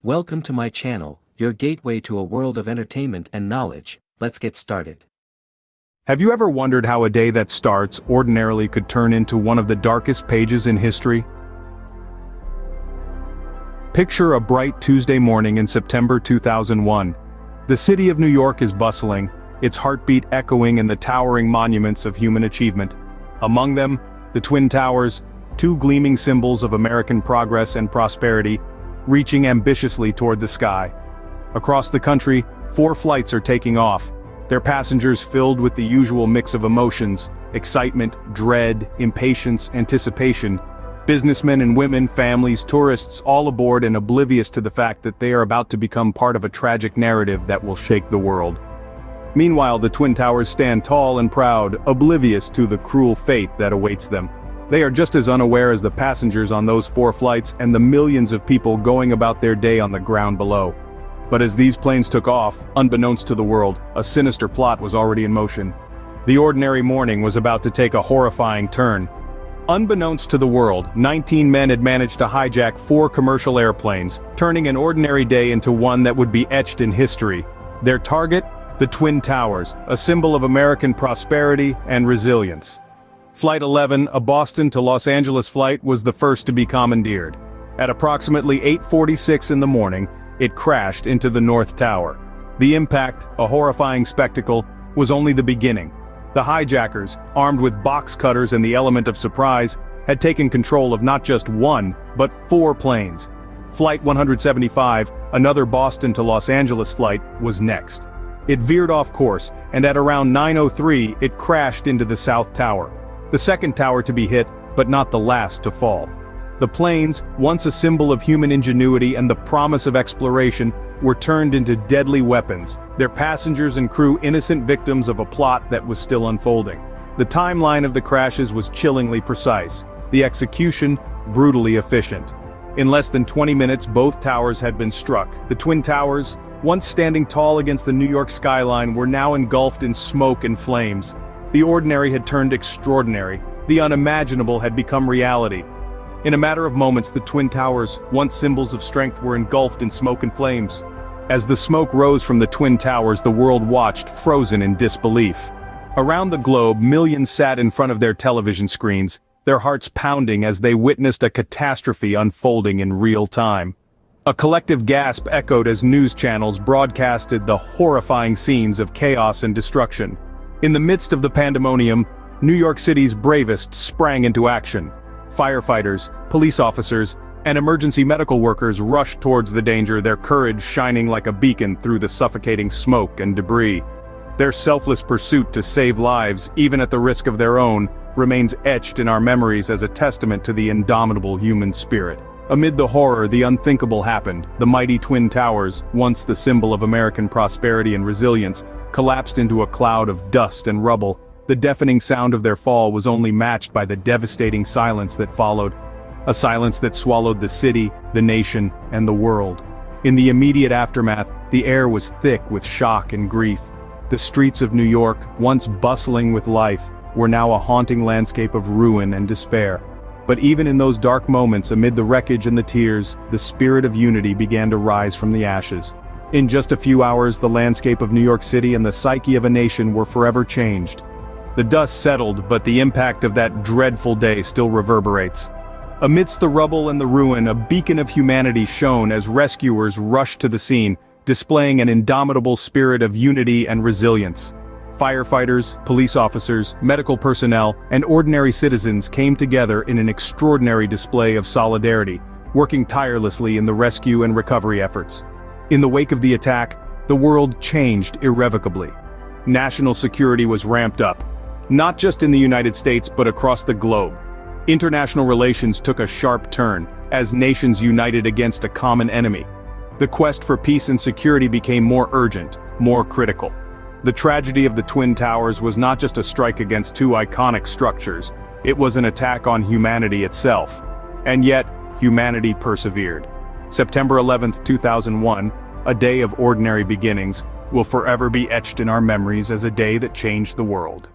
Welcome to my channel, your gateway to a world of entertainment and knowledge. Let's get started. Have you ever wondered how a day that starts ordinarily could turn into one of the darkest pages in history? Picture a bright Tuesday morning in September 2001. The city of New York is bustling, its heartbeat echoing in the towering monuments of human achievement. Among them, the Twin Towers, two gleaming symbols of American progress and prosperity, reaching ambitiously toward the sky. Across the country, 4 flights are taking off, their passengers filled with the usual mix of emotions: excitement, dread, impatience, anticipation. Businessmen and women, families, tourists, all aboard and oblivious to the fact that they are about to become part of a tragic narrative that will shake the world. Meanwhile, the Twin Towers stand tall and proud, oblivious to the cruel fate that awaits them. They are just as unaware as the passengers on those 4 flights and the millions of people going about their day on the ground below. But as these planes took off, unbeknownst to the world, a sinister plot was already in motion. The ordinary morning was about to take a horrifying turn. Unbeknownst to the world, 19 men had managed to hijack 4 commercial airplanes, turning an ordinary day into one that would be etched in history. Their target? The Twin Towers, a symbol of American prosperity and resilience. Flight 11, a Boston to Los Angeles flight, was the first to be commandeered. At approximately 8:46 in the morning, it crashed into the North Tower. The impact, a horrifying spectacle, was only the beginning. The hijackers, armed with box cutters and the element of surprise, had taken control of not just 1, but 4 planes. Flight 175, another Boston to Los Angeles flight, was next. It veered off course, and at around 9:03 it crashed into the South Tower. The second tower to be hit, but not the last to fall. The planes, once a symbol of human ingenuity and the promise of exploration, were turned into deadly weapons, their passengers and crew innocent victims of a plot that was still unfolding. The timeline of the crashes was chillingly precise, the execution brutally efficient. In less than 20 minutes, both towers had been struck. The Twin Towers, once standing tall against the New York skyline, were now engulfed in smoke and flames. The ordinary had turned extraordinary, the unimaginable had become reality. In a matter of moments, the Twin Towers, once symbols of strength, were engulfed in smoke and flames. As the smoke rose from the Twin Towers, the world watched, frozen in disbelief. Around the globe, millions sat in front of their television screens, their hearts pounding as they witnessed a catastrophe unfolding in real time. A collective gasp echoed as news channels broadcasted the horrifying scenes of chaos and destruction. In the midst of the pandemonium, New York City's bravest sprang into action. Firefighters, police officers, and emergency medical workers rushed towards the danger, their courage shining like a beacon through the suffocating smoke and debris. Their selfless pursuit to save lives, even at the risk of their own, remains etched in our memories as a testament to the indomitable human spirit. Amid the horror, the unthinkable happened. The mighty Twin Towers, once the symbol of American prosperity and resilience, collapsed into a cloud of dust and rubble. The deafening sound of their fall was only matched by the devastating silence that followed. A silence that swallowed the city, the nation, and the world. In the immediate aftermath, the air was thick with shock and grief. The streets of New York, once bustling with life, were now a haunting landscape of ruin and despair. But even in those dark moments, amid the wreckage and the tears, the spirit of unity began to rise from the ashes. In just a few hours, the landscape of New York City and the psyche of a nation were forever changed. The dust settled, but the impact of that dreadful day still reverberates. Amidst the rubble and the ruin, a beacon of humanity shone as rescuers rushed to the scene, displaying an indomitable spirit of unity and resilience. Firefighters, police officers, medical personnel, and ordinary citizens came together in an extraordinary display of solidarity, working tirelessly in the rescue and recovery efforts. In the wake of the attack, the world changed irrevocably. National security was ramped up, not just in the United States but across the globe. International relations took a sharp turn, as nations united against a common enemy. The quest for peace and security became more urgent, more critical. The tragedy of the Twin Towers was not just a strike against 2 iconic structures, it was an attack on humanity itself. And yet, humanity persevered. September 11, 2001, a day of ordinary beginnings, will forever be etched in our memories as a day that changed the world.